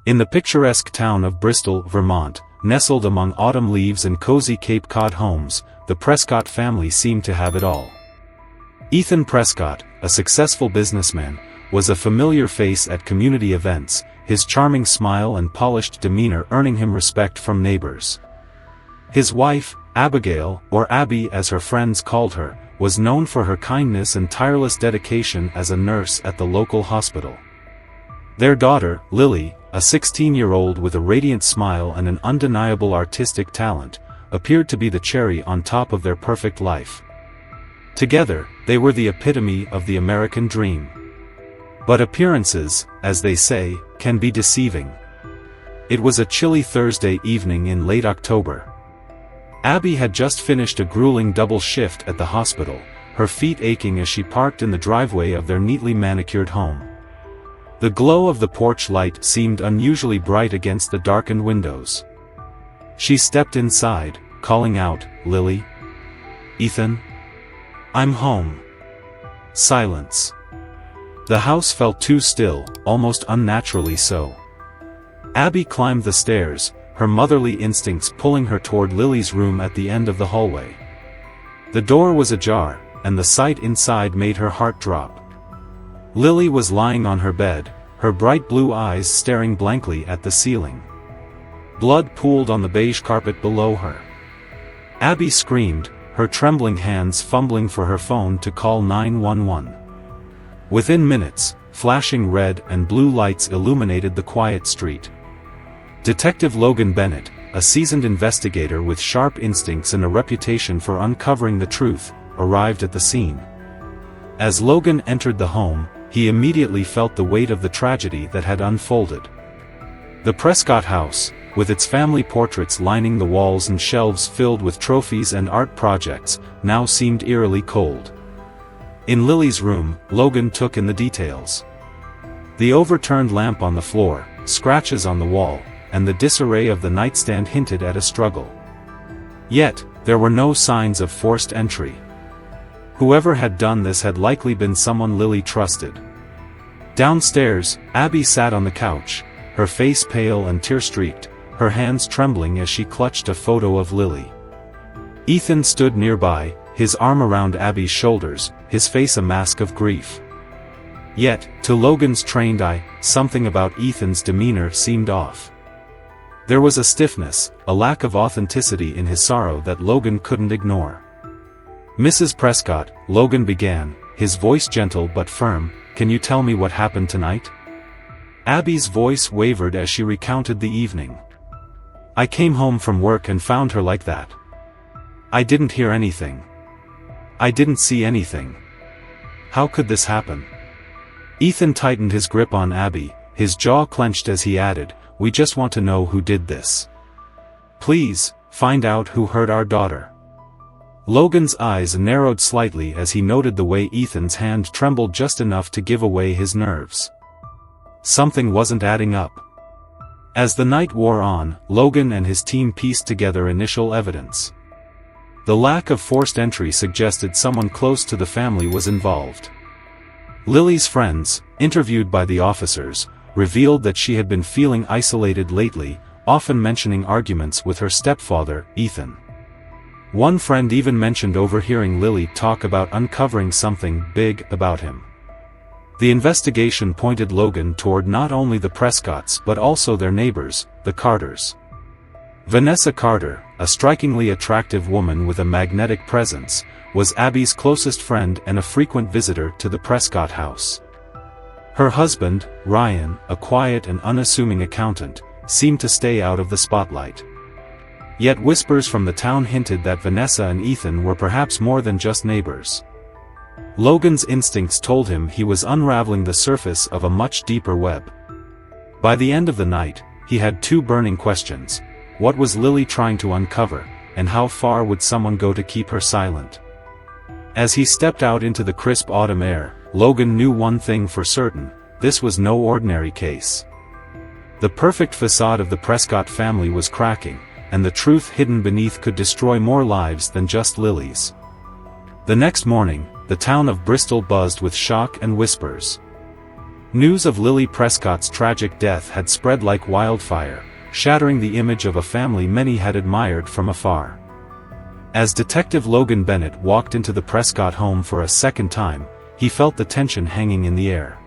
In the picturesque town of Bristol, Vermont, nestled among autumn leaves and cozy Cape Cod homes, the Prescott family seemed to have it all. Ethan Prescott, a successful businessman, was a familiar face at community events, his charming smile and polished demeanor earning him respect from neighbors. His wife, Abigail, or Abby as her friends called her, was known for her kindness and tireless dedication as a nurse at the local hospital. Their daughter, Lily, a 16-year-old with a radiant smile and an undeniable artistic talent, appeared to be the cherry on top of their perfect life. Together, they were the epitome of the American dream. But appearances, as they say, can be deceiving. It was a chilly Thursday evening in late October. Abby had just finished a grueling double shift at the hospital, her feet aching as she parked in the driveway of their neatly manicured home. The glow of the porch light seemed unusually bright against the darkened windows. She stepped inside, calling out, "Lily? Ethan? I'm home." Silence. The house felt too still, almost unnaturally so. Abby climbed the stairs, her motherly instincts pulling her toward Lily's room at the end of the hallway. The door was ajar, and the sight inside made her heart drop. Lily was lying on her bed, her bright blue eyes staring blankly at the ceiling. Blood pooled on the beige carpet below her. Abby screamed, her trembling hands fumbling for her phone to call 911. Within minutes, flashing red and blue lights illuminated the quiet street. Detective Logan Bennett, a seasoned investigator with sharp instincts and a reputation for uncovering the truth, arrived at the scene. As Logan entered the home, he immediately felt the weight of the tragedy that had unfolded. The Prescott house, with its family portraits lining the walls and shelves filled with trophies and art projects, now seemed eerily cold. In Lily's room, Logan took in the details. The overturned lamp on the floor, scratches on the wall, and the disarray of the nightstand hinted at a struggle. Yet, there were no signs of forced entry. Whoever had done this had likely been someone Lily trusted. Downstairs, Abby sat on the couch, her face pale and tear-streaked, her hands trembling as she clutched a photo of Lily. Ethan stood nearby, his arm around Abby's shoulders, his face a mask of grief. Yet, to Logan's trained eye, something about Ethan's demeanor seemed off. There was a stiffness, a lack of authenticity in his sorrow that Logan couldn't ignore. "Mrs. Prescott," Logan began, his voice gentle but firm, "can you tell me what happened tonight?" Abby's voice wavered as she recounted the evening. "I came home from work and found her like that. I didn't hear anything. I didn't see anything. How could this happen?" Ethan tightened his grip on Abby, his jaw clenched as he added, "We just want to know who did this. Please, find out who hurt our daughter." Logan's eyes narrowed slightly as he noted the way Ethan's hand trembled just enough to give away his nerves. Something wasn't adding up. As the night wore on, Logan and his team pieced together initial evidence. The lack of forced entry suggested someone close to the family was involved. Lily's friends, interviewed by the officers, revealed that she had been feeling isolated lately, often mentioning arguments with her stepfather, Ethan. One friend even mentioned overhearing Lily talk about uncovering something big about him. The investigation pointed Logan toward not only the Prescotts but also their neighbors, the Carters. Vanessa Carter, a strikingly attractive woman with a magnetic presence, was Abby's closest friend and a frequent visitor to the Prescott house. Her husband, Ryan, a quiet and unassuming accountant, seemed to stay out of the spotlight. Yet whispers from the town hinted that Vanessa and Ethan were perhaps more than just neighbors. Logan's instincts told him he was unraveling the surface of a much deeper web. By the end of the night, he had two burning questions: what was Lily trying to uncover, and how far would someone go to keep her silent? As he stepped out into the crisp autumn air, Logan knew one thing for certain: this was no ordinary case. The perfect facade of the Prescott family was cracking, and the truth hidden beneath could destroy more lives than just Lily's. The next morning, the town of Bristol buzzed with shock and whispers. News of Lily Prescott's tragic death had spread like wildfire, shattering the image of a family many had admired from afar. As Detective Logan Bennett walked into the Prescott home for a second time, he felt the tension hanging in the air.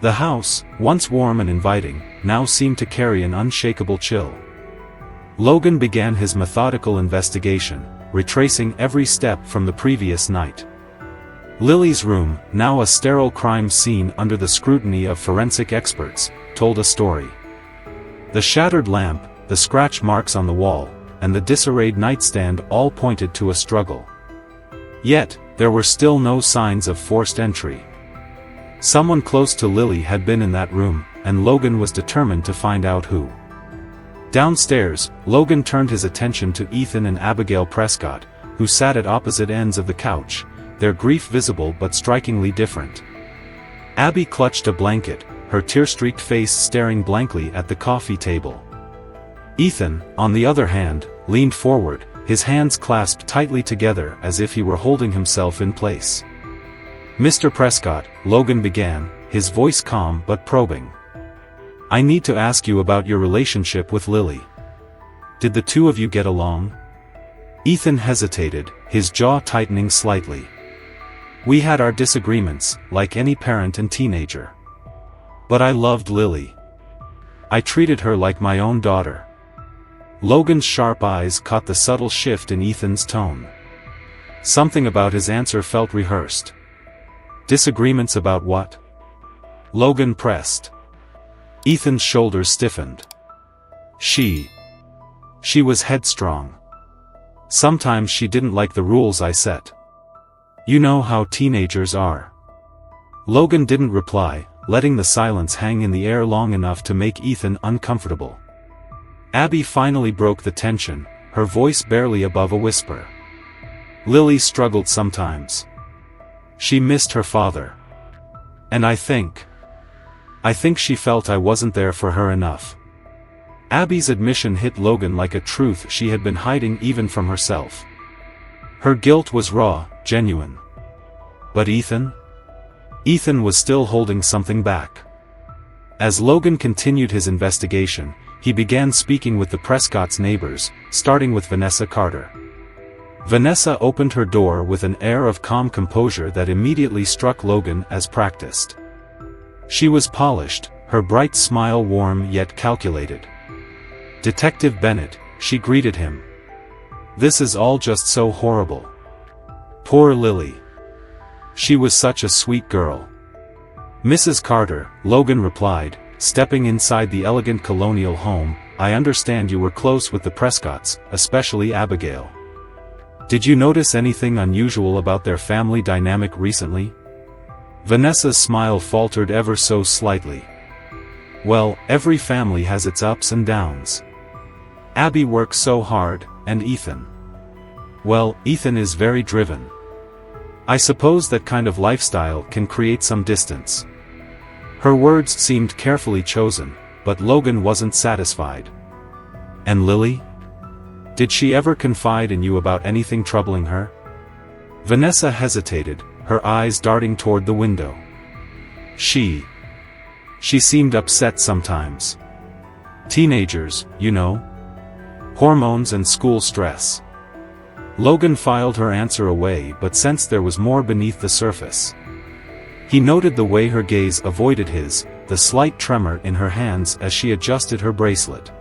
The house, once warm and inviting, now seemed to carry an unshakable chill. Logan began his methodical investigation, retracing every step from the previous night. Lily's room, now a sterile crime scene under the scrutiny of forensic experts, told a story. The shattered lamp, the scratch marks on the wall, and the disarrayed nightstand all pointed to a struggle. Yet, there were still no signs of forced entry. Someone close to Lily had been in that room, and Logan was determined to find out who. Downstairs, Logan turned his attention to Ethan and Abigail Prescott, who sat at opposite ends of the couch, their grief visible but strikingly different. Abby clutched a blanket, her tear-streaked face staring blankly at the coffee table. Ethan, on the other hand, leaned forward, his hands clasped tightly together as if he were holding himself in place. "Mr. Prescott," Logan began, his voice calm but probing. "I need to ask you about your relationship with Lily. Did the two of you get along?" Ethan hesitated, his jaw tightening slightly. "We had our disagreements, like any parent and teenager. But I loved Lily. I treated her like my own daughter." Logan's sharp eyes caught the subtle shift in Ethan's tone. Something about his answer felt rehearsed. "Disagreements about what?" Logan pressed. Ethan's shoulders stiffened. She was headstrong. Sometimes she didn't like the rules I set. You know how teenagers are." Logan didn't reply, letting the silence hang in the air long enough to make Ethan uncomfortable. Abby finally broke the tension, her voice barely above a whisper. "Lily struggled sometimes. She missed her father. And I think she felt I wasn't there for her enough." Abby's admission hit Logan like a truth she had been hiding even from herself. Her guilt was raw, genuine. But Ethan? Ethan was still holding something back. As Logan continued his investigation, he began speaking with the Prescott's neighbors, starting with Vanessa Carter. Vanessa opened her door with an air of calm composure that immediately struck Logan as practiced. She was polished, her bright smile warm yet calculated. "Detective Bennett," she greeted him. "This is all just so horrible. Poor Lily. She was such a sweet girl." "Mrs. Carter," Logan replied, stepping inside the elegant colonial home, "I understand you were close with the Prescotts, especially Abigail. Did you notice anything unusual about their family dynamic recently?" Vanessa's smile faltered ever so slightly. "Well, every family has its ups and downs. Abby works so hard, and Ethan. Well, Ethan is very driven. I suppose that kind of lifestyle can create some distance." Her words seemed carefully chosen, but Logan wasn't satisfied. "And Lily? Did she ever confide in you about anything troubling her?" Vanessa hesitated, her eyes darting toward the window. She seemed upset sometimes. "Teenagers, you know. Hormones and school stress." Logan filed her answer away but sensed there was more beneath the surface. He noted the way her gaze avoided his, the slight tremor in her hands as she adjusted her bracelet.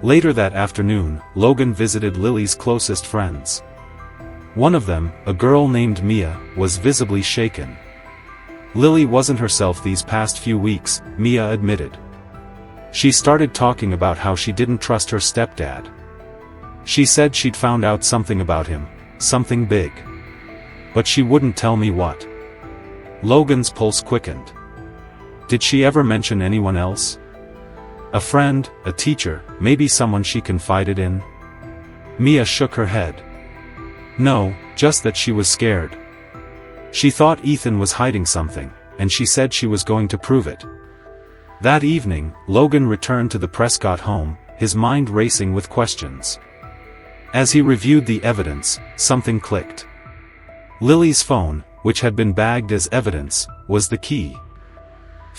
Later that afternoon, Logan visited Lily's closest friends. One of them, a girl named Mia, was visibly shaken. Lily wasn't herself these past few weeks, Mia admitted. She started talking about how she didn't trust her stepdad. She said she'd found out something about him, something big. But she wouldn't tell me what. Logan's pulse quickened. Did she ever mention anyone else? A friend, a teacher, maybe someone she confided in? Mia shook her head. No, just that she was scared. She thought Ethan was hiding something, and she said she was going to prove it. That evening, Logan returned to the Prescott home, his mind racing with questions. As he reviewed the evidence, something clicked. Lily's phone, which had been bagged as evidence, was the key.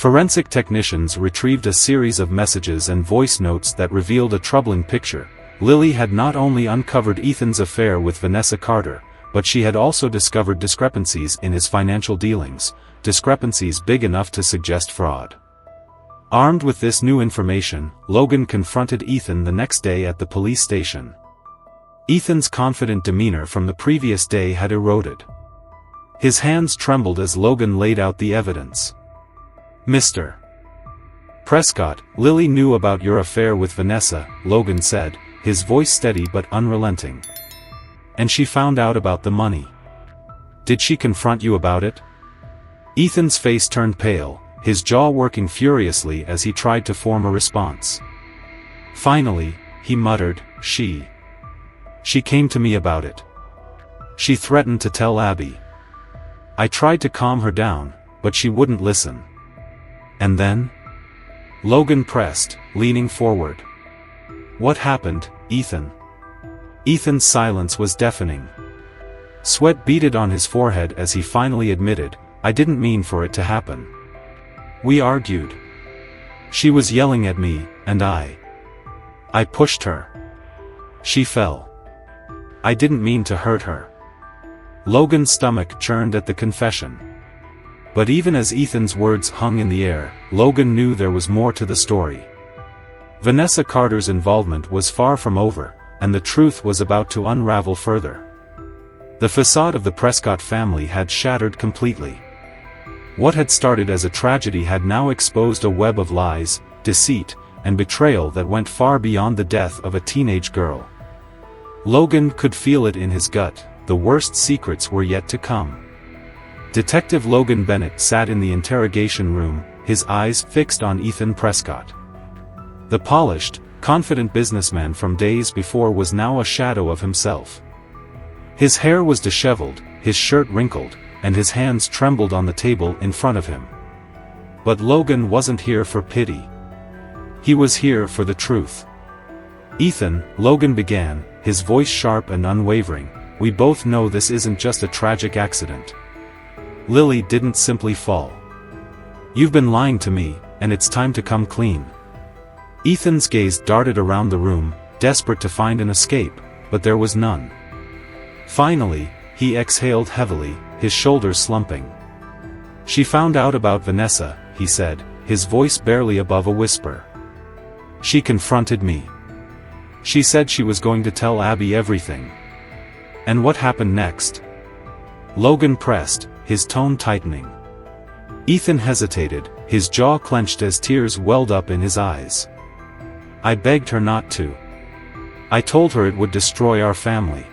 Forensic technicians retrieved a series of messages and voice notes that revealed a troubling picture. Lily had not only uncovered Ethan's affair with Vanessa Carter, but she had also discovered discrepancies in his financial dealings, discrepancies big enough to suggest fraud. Armed with this new information, Logan confronted Ethan the next day at the police station. Ethan's confident demeanor from the previous day had eroded. His hands trembled as Logan laid out the evidence. "Mr. Prescott, Lily knew about your affair with Vanessa," Logan said, his voice steady but unrelenting. "And she found out about the money. Did she confront you about it?" Ethan's face turned pale, his jaw working furiously as he tried to form a response. Finally, he muttered, She came to me about it. She threatened to tell Abby. I tried to calm her down, but she wouldn't listen. And then?" Logan pressed, leaning forward. "What happened, Ethan?" Ethan's silence was deafening. Sweat beaded on his forehead as he finally admitted, "I didn't mean for it to happen. We argued. She was yelling at me, and I pushed her. She fell. I didn't mean to hurt her." Logan's stomach churned at the confession. But even as Ethan's words hung in the air, Logan knew there was more to the story. Vanessa Carter's involvement was far from over, and the truth was about to unravel further. The facade of the Prescott family had shattered completely. What had started as a tragedy had now exposed a web of lies, deceit, and betrayal that went far beyond the death of a teenage girl. Logan could feel it in his gut, the worst secrets were yet to come. Detective Logan Bennett sat in the interrogation room, his eyes fixed on Ethan Prescott. The polished, confident businessman from days before was now a shadow of himself. His hair was disheveled, his shirt wrinkled, and his hands trembled on the table in front of him. But Logan wasn't here for pity. He was here for the truth. "Ethan," Logan began, his voice sharp and unwavering, "we both know this isn't just a tragic accident. Lily didn't simply fall. You've been lying to me, and it's time to come clean." Ethan's gaze darted around the room, desperate to find an escape, but there was none. Finally, he exhaled heavily, his shoulders slumping. "She found out about Vanessa," he said, his voice barely above a whisper. "She confronted me. She said she was going to tell Abby everything." "And what happened next?" Logan pressed, his tone tightening. Ethan hesitated, his jaw clenched as tears welled up in his eyes. "I begged her not to. I told her it would destroy our family.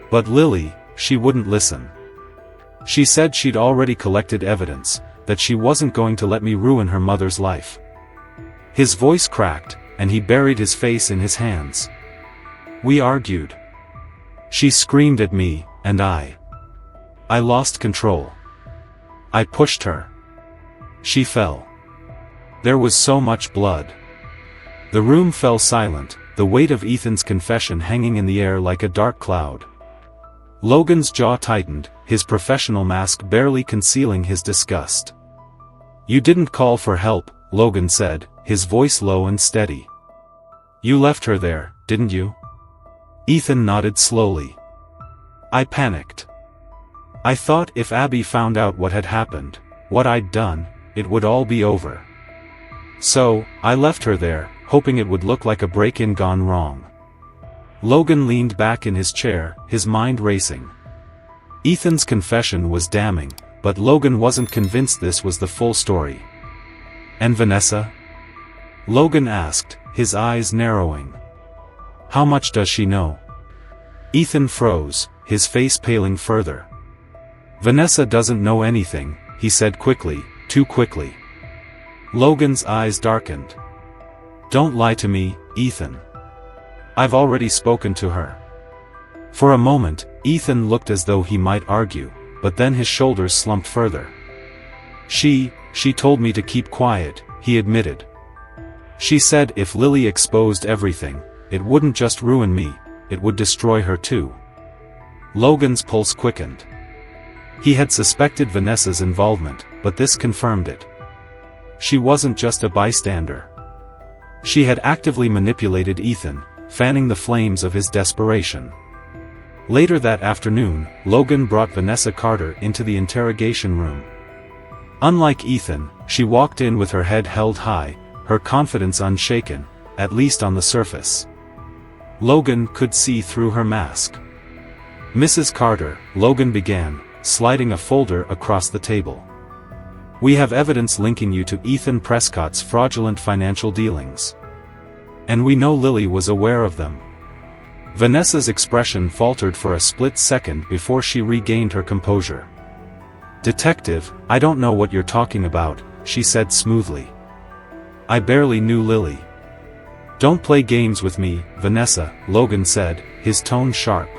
But Lily, she wouldn't listen. She said she'd already collected evidence, that she wasn't going to let me ruin her mother's life." His voice cracked, and he buried his face in his hands. "We argued. She screamed at me, and I lost control. I pushed her. She fell. There was so much blood." The room fell silent, the weight of Ethan's confession hanging in the air like a dark cloud. Logan's jaw tightened, his professional mask barely concealing his disgust. "You didn't call for help," Logan said, his voice low and steady. "You left her there, didn't you?" Ethan nodded slowly. "I panicked. I thought if Abby found out what had happened, what I'd done, it would all be over. So, I left her there, hoping it would look like a break-in gone wrong." Logan leaned back in his chair, his mind racing. Ethan's confession was damning, but Logan wasn't convinced this was the full story. "And Vanessa?" Logan asked, his eyes narrowing. "How much does she know?" Ethan froze, his face paling further. "Vanessa doesn't know anything," he said quickly, too quickly. Logan's eyes darkened. "Don't lie to me, Ethan. I've already spoken to her." For a moment, Ethan looked as though he might argue, but then his shoulders slumped further. She told me to keep quiet," he admitted. "She said if Lily exposed everything, it wouldn't just ruin me, it would destroy her too." Logan's pulse quickened. He had suspected Vanessa's involvement, but this confirmed it. she wasn't just a bystander. She had actively manipulated Ethan, fanning the flames of his desperation. Later that afternoon, Logan brought Vanessa Carter into the interrogation room. Unlike Ethan, she walked in with her head held high, her confidence unshaken, at least on the surface. Logan could see through her mask. "Mrs. Carter," Logan began, sliding a folder across the table. "We have evidence linking you to Ethan Prescott's fraudulent financial dealings. And we know Lily was aware of them." Vanessa's expression faltered for a split second before she regained her composure. "Detective, I don't know what you're talking about," she said smoothly. "I barely knew Lily." "Don't play games with me, Vanessa," Logan said, his tone sharp.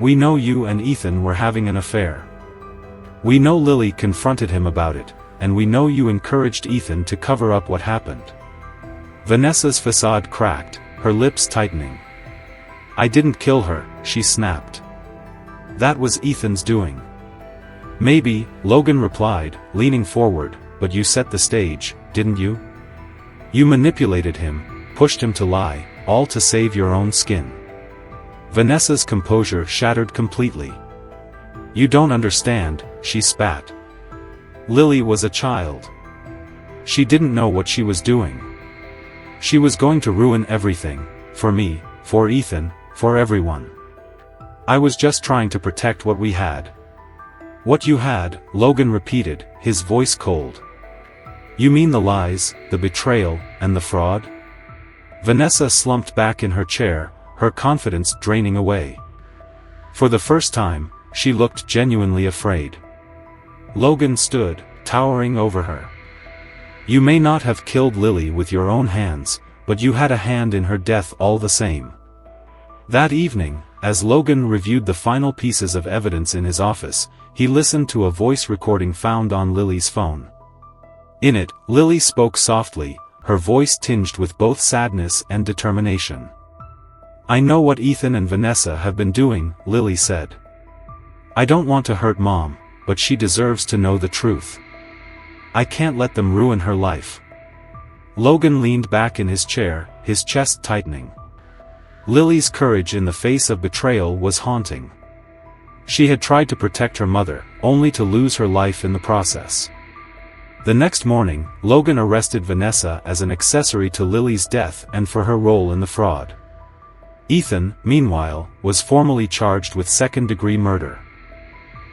"We know you and Ethan were having an affair. We know Lily confronted him about it, and we know you encouraged Ethan to cover up what happened." Vanessa's facade cracked, her lips tightening. "I didn't kill her," she snapped. "That was Ethan's doing." "Maybe," Logan replied, leaning forward, "but you set the stage, didn't you? You manipulated him, pushed him to lie, all to save your own skin." Vanessa's composure shattered completely. "You don't understand," she spat. "Lily was a child. She didn't know what she was doing. She was going to ruin everything, for me, for Ethan, for everyone. I was just trying to protect what we had." "What you had," Logan repeated, his voice cold. "You mean the lies, the betrayal, and the fraud?" Vanessa slumped back in her chair, her confidence draining away. For the first time, she looked genuinely afraid. Logan stood, towering over her. "You may not have killed Lily with your own hands, but you had a hand in her death all the same." That evening, as Logan reviewed the final pieces of evidence in his office, he listened to a voice recording found on Lily's phone. In it, Lily spoke softly, her voice tinged with both sadness and determination. "I know what Ethan and Vanessa have been doing," Lily said. "I don't want to hurt Mom, but she deserves to know the truth. I can't let them ruin her life." Logan leaned back in his chair, his chest tightening. Lily's courage in the face of betrayal was haunting. She had tried to protect her mother, only to lose her life in the process. The next morning, Logan arrested Vanessa as an accessory to Lily's death and for her role in the fraud. Ethan, meanwhile, was formally charged with second-degree murder.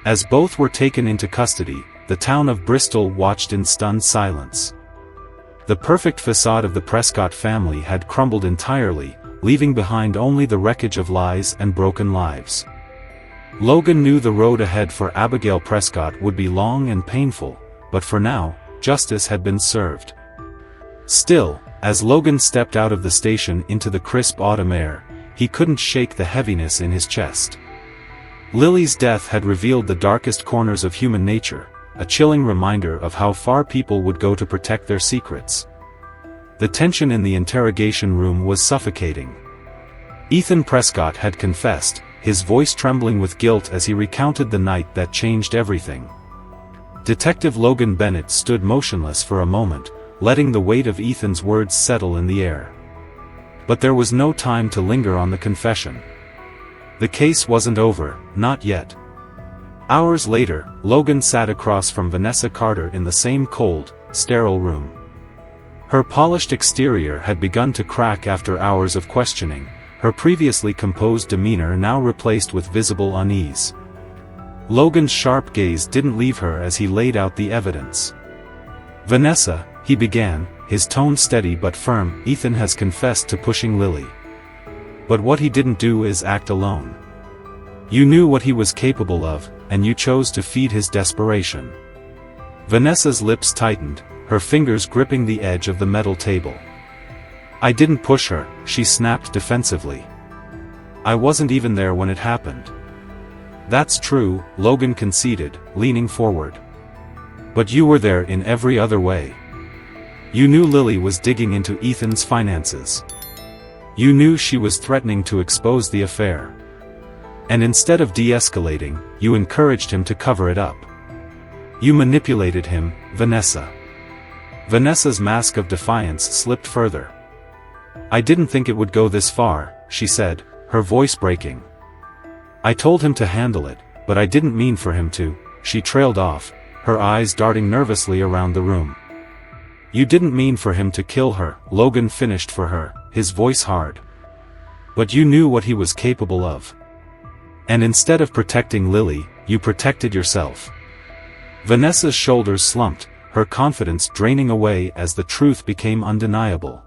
As both were taken into custody, the town of Bristol watched in stunned silence. The perfect facade of the Prescott family had crumbled entirely, leaving behind only the wreckage of lies and broken lives. Logan knew the road ahead for Abigail Prescott would be long and painful, but for now, justice had been served. Still, as Logan stepped out of the station into the crisp autumn air, he couldn't shake the heaviness in his chest. Lily's death had revealed the darkest corners of human nature, a chilling reminder of how far people would go to protect their secrets. The tension in the interrogation room was suffocating. Ethan Prescott had confessed, his voice trembling with guilt as he recounted the night that changed everything. Detective Logan Bennett stood motionless for a moment, letting the weight of Ethan's words settle in the air. But there was no time to linger on the confession. The case wasn't over, not yet. Hours later, Logan sat across from Vanessa Carter in the same cold, sterile room. Her polished exterior had begun to crack after hours of questioning, her previously composed demeanor now replaced with visible unease. Logan's sharp gaze didn't leave her as he laid out the evidence. "Vanessa," he began, his tone steady but firm, "Ethan has confessed to pushing Lily. But what he didn't do is act alone. You knew what he was capable of, and you chose to feed his desperation." Vanessa's lips tightened, her fingers gripping the edge of the metal table. "I didn't push her," she snapped defensively. "I wasn't even there when it happened." "That's true," Logan conceded, leaning forward. "But you were there in every other way. You knew Lily was digging into Ethan's finances. You knew she was threatening to expose the affair. And instead of de-escalating, you encouraged him to cover it up. You manipulated him, Vanessa. Vanessa's mask of defiance slipped further. "I didn't think it would go this far," she said, her voice breaking. "I told him to handle it, but I didn't mean for him to," she trailed off, her eyes darting nervously around the room. "You didn't mean for him to kill her," Logan finished for her, his voice hard. "But you knew what he was capable of. And instead of protecting Lily, you protected yourself." Vanessa's shoulders slumped, her confidence draining away as the truth became undeniable.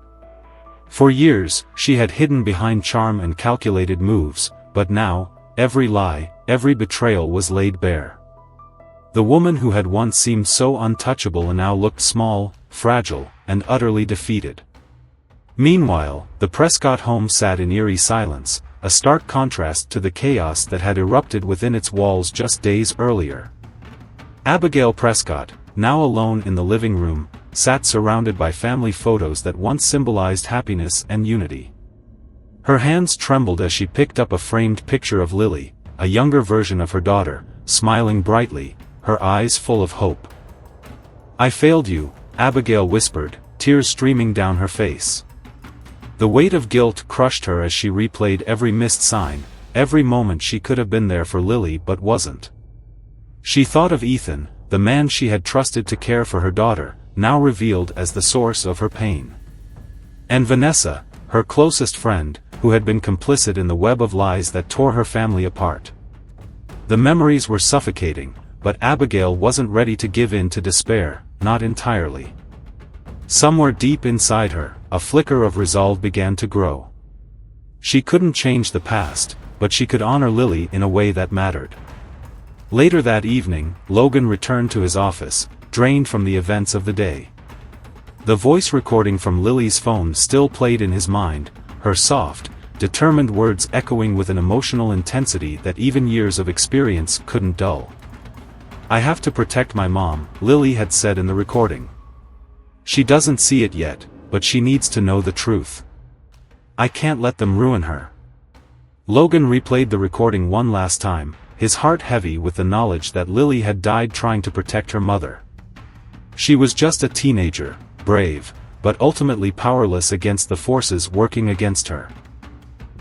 For years, she had hidden behind charm and calculated moves, but now, every lie, every betrayal was laid bare. The woman who had once seemed so untouchable now looked small, fragile, and utterly defeated. Meanwhile, the Prescott home sat in eerie silence, a stark contrast to the chaos that had erupted within its walls just days earlier. Abigail Prescott, now alone in the living room, sat surrounded by family photos that once symbolized happiness and unity. Her hands trembled as she picked up a framed picture of Lily, a younger version of her daughter, smiling brightly, her eyes full of hope. "I failed you," Abigail whispered, tears streaming down her face. The weight of guilt crushed her as she replayed every missed sign, every moment she could have been there for Lily but wasn't. She thought of Ethan, the man she had trusted to care for her daughter, now revealed as the source of her pain. And Vanessa, her closest friend, who had been complicit in the web of lies that tore her family apart. The memories were suffocating, but Abigail wasn't ready to give in to despair, not entirely. Somewhere deep inside her, a flicker of resolve began to grow. She couldn't change the past, but she could honor Lily in a way that mattered. Later that evening, Logan returned to his office, drained from the events of the day. The voice recording from Lily's phone still played in his mind, her soft, determined words echoing with an emotional intensity that even years of experience couldn't dull. "I have to protect my mom," Lily had said in the recording. "She doesn't see it yet, but she needs to know the truth. I can't let them ruin her." Logan replayed the recording one last time, his heart heavy with the knowledge that Lily had died trying to protect her mother. She was just a teenager, brave, but ultimately powerless against the forces working against her.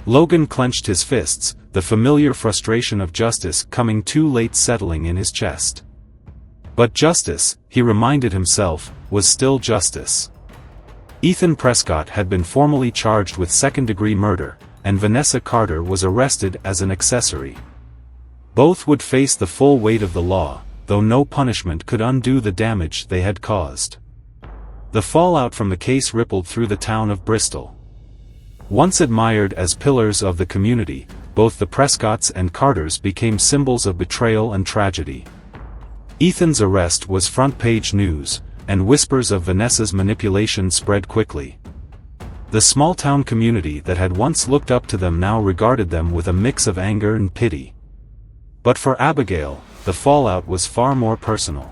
Logan clenched his fists, the familiar frustration of justice coming too late settling in his chest. But justice, he reminded himself, was still justice. Ethan Prescott had been formally charged with second-degree murder, and Vanessa Carter was arrested as an accessory. Both would face the full weight of the law, though no punishment could undo the damage they had caused. The fallout from the case rippled through the town of Bristol. Once admired as pillars of the community, both the Prescotts and Carters became symbols of betrayal and tragedy. Ethan's arrest was front-page news, and whispers of Vanessa's manipulation spread quickly. The small-town community that had once looked up to them now regarded them with a mix of anger and pity. But for Abigail, the fallout was far more personal.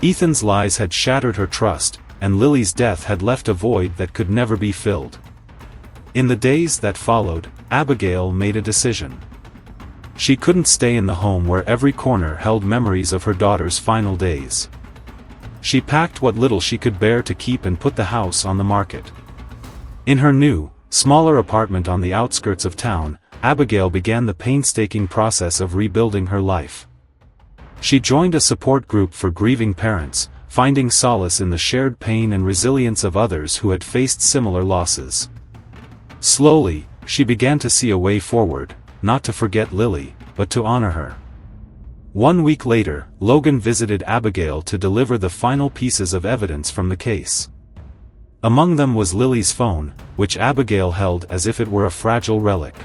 Ethan's lies had shattered her trust, and Lily's death had left a void that could never be filled. In the days that followed, Abigail made a decision. She couldn't stay in the home where every corner held memories of her daughter's final days. She packed what little she could bear to keep and put the house on the market. In her new, smaller apartment on the outskirts of town, Abigail began the painstaking process of rebuilding her life. She joined a support group for grieving parents, finding solace in the shared pain and resilience of others who had faced similar losses. Slowly, she began to see a way forward, not to forget Lily, but to honor her. 1 week later, Logan visited Abigail to deliver the final pieces of evidence from the case. Among them was Lily's phone, which Abigail held as if it were a fragile relic.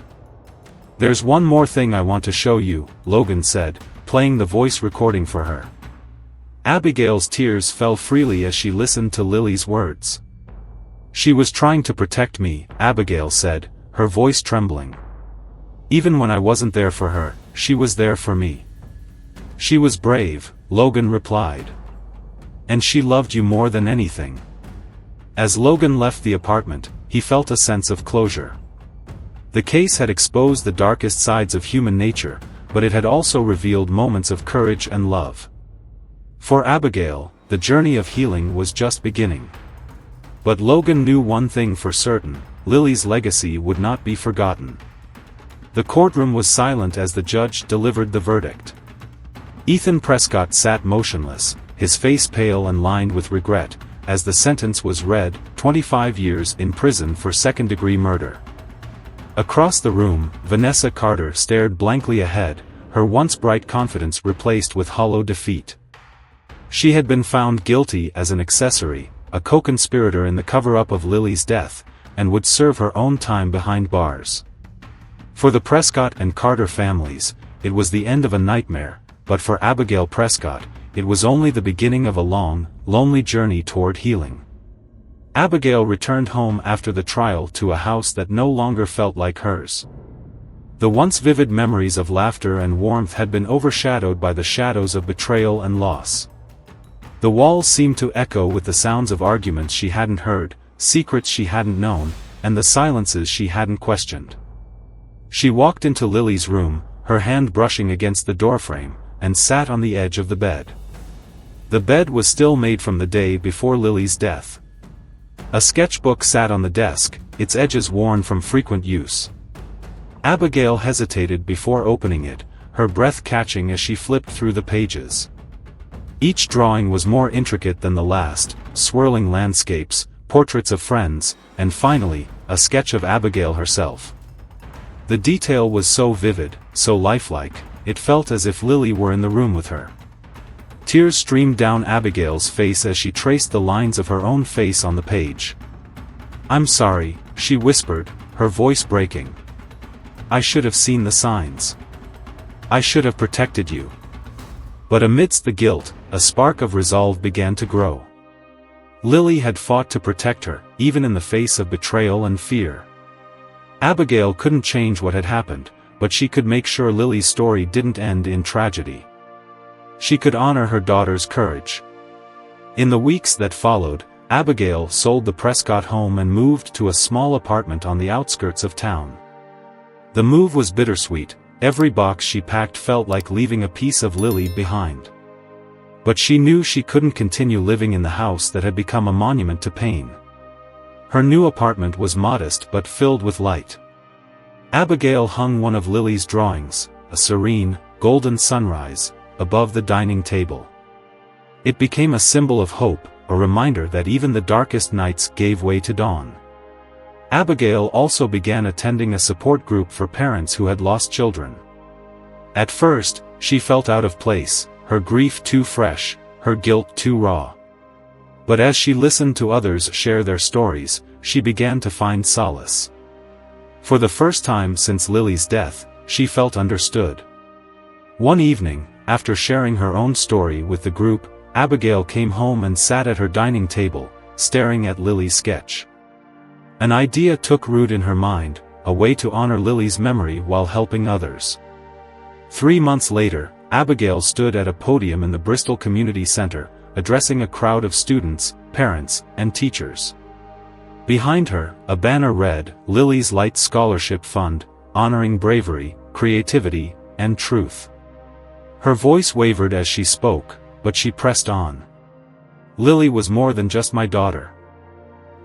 "There's one more thing I want to show you," Logan said, playing the voice recording for her. Abigail's tears fell freely as she listened to Lily's words. "She was trying to protect me," Abigail said, her voice trembling. "Even when I wasn't there for her, she was there for me." "She was brave," Logan replied. "And she loved you more than anything." As Logan left the apartment, he felt a sense of closure. The case had exposed the darkest sides of human nature, but it had also revealed moments of courage and love. For Abigail, the journey of healing was just beginning. But Logan knew one thing for certain: Lily's legacy would not be forgotten. The courtroom was silent as the judge delivered the verdict. Ethan Prescott sat motionless, his face pale and lined with regret, as the sentence was read: 25 years in prison for second-degree murder. Across the room, Vanessa Carter stared blankly ahead, her once bright confidence replaced with hollow defeat. She had been found guilty as an accessory, a co-conspirator in the cover-up of Lily's death, and would serve her own time behind bars. For the Prescott and Carter families, it was the end of a nightmare, but for Abigail Prescott, it was only the beginning of a long, lonely journey toward healing. Abigail returned home after the trial to a house that no longer felt like hers. The once vivid memories of laughter and warmth had been overshadowed by the shadows of betrayal and loss. The walls seemed to echo with the sounds of arguments she hadn't heard, secrets she hadn't known, and the silences she hadn't questioned. She walked into Lily's room, her hand brushing against the doorframe, and sat on the edge of the bed. The bed was still made from the day before Lily's death. A sketchbook sat on the desk, its edges worn from frequent use. Abigail hesitated before opening it, her breath catching as she flipped through the pages. Each drawing was more intricate than the last: swirling landscapes, portraits of friends, and finally, a sketch of Abigail herself. The detail was so vivid, so lifelike, it felt as if Lily were in the room with her. Tears streamed down Abigail's face as she traced the lines of her own face on the page. "I'm sorry," she whispered, her voice breaking. "I should have seen the signs. I should have protected you." But amidst the guilt, a spark of resolve began to grow. Lily had fought to protect her, even in the face of betrayal and fear. Abigail couldn't change what had happened, but she could make sure Lily's story didn't end in tragedy. She could honor her daughter's courage. In the weeks that followed, Abigail sold the Prescott home and moved to a small apartment on the outskirts of town. The move was bittersweet. Every box she packed felt like leaving a piece of Lily behind. But she knew she couldn't continue living in the house that had become a monument to pain. Her new apartment was modest but filled with light. Abigail hung one of Lily's drawings, a serene, golden sunrise, above the dining table. It became a symbol of hope, a reminder that even the darkest nights gave way to dawn. Abigail also began attending a support group for parents who had lost children. At first, she felt out of place, her grief too fresh, her guilt too raw. But as she listened to others share their stories, she began to find solace. For the first time since Lily's death, she felt understood. One evening, after sharing her own story with the group, Abigail came home and sat at her dining table, staring at Lily's sketch. An idea took root in her mind, a way to honor Lily's memory while helping others. 3 months later, Abigail stood at a podium in the Bristol Community Center, addressing a crowd of students, parents, and teachers. Behind her, a banner read, "Lily's Light Scholarship Fund, honoring bravery, creativity, and truth." Her voice wavered as she spoke, but she pressed on. "Lily was more than just my daughter.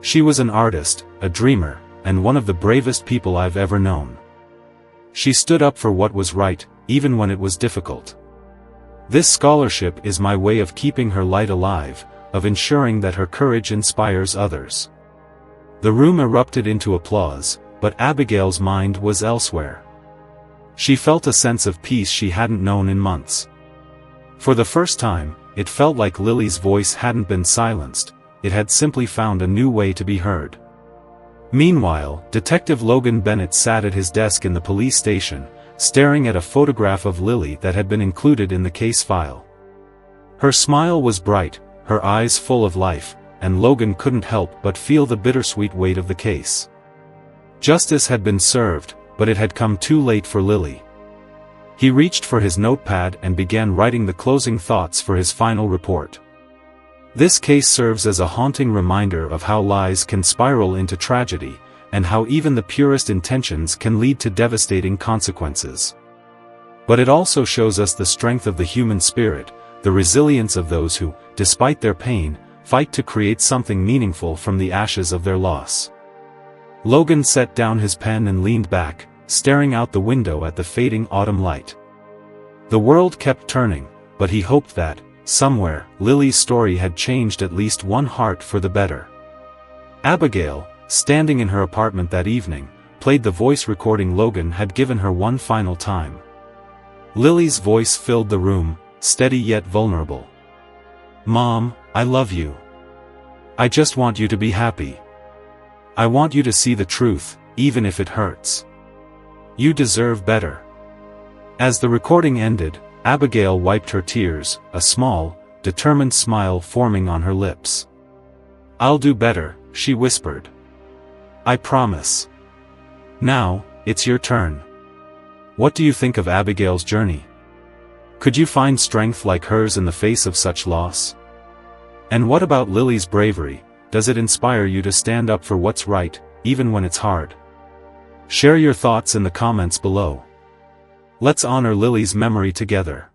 She was an artist, a dreamer, and one of the bravest people I've ever known. She stood up for what was right, even when it was difficult. This scholarship is my way of keeping her light alive, of ensuring that her courage inspires others." The room erupted into applause, but Abigail's mind was elsewhere. She felt a sense of peace she hadn't known in months. For the first time, it felt like Lily's voice hadn't been silenced, it had simply found a new way to be heard. Meanwhile, Detective Logan Bennett sat at his desk in the police station, staring at a photograph of Lily that had been included in the case file. Her smile was bright, her eyes full of life, and Logan couldn't help but feel the bittersweet weight of the case. Justice had been served, but it had come too late for Lily. He reached for his notepad and began writing the closing thoughts for his final report. This case serves as a haunting reminder of how lies can spiral into tragedy, and how even the purest intentions can lead to devastating consequences. But it also shows us the strength of the human spirit, the resilience of those who, despite their pain, fight to create something meaningful from the ashes of their loss. Logan set down his pen and leaned back, staring out the window at the fading autumn light. The world kept turning, but he hoped that, somewhere, Lily's story had changed at least one heart for the better. Abigail, standing in her apartment that evening, played the voice recording Logan had given her one final time. Lily's voice filled the room, steady yet vulnerable. "Mom, I love you. I just want you to be happy. I want you to see the truth, even if it hurts. You deserve better." As the recording ended, Abigail wiped her tears, a small, determined smile forming on her lips. "I'll do better," she whispered. "I promise. Now, it's your turn. What do you think of Abigail's journey? Could you find strength like hers in the face of such loss? And what about Lily's bravery? Does it inspire you to stand up for what's right, even when it's hard? Share your thoughts in the comments below. Let's honor Lily's memory together.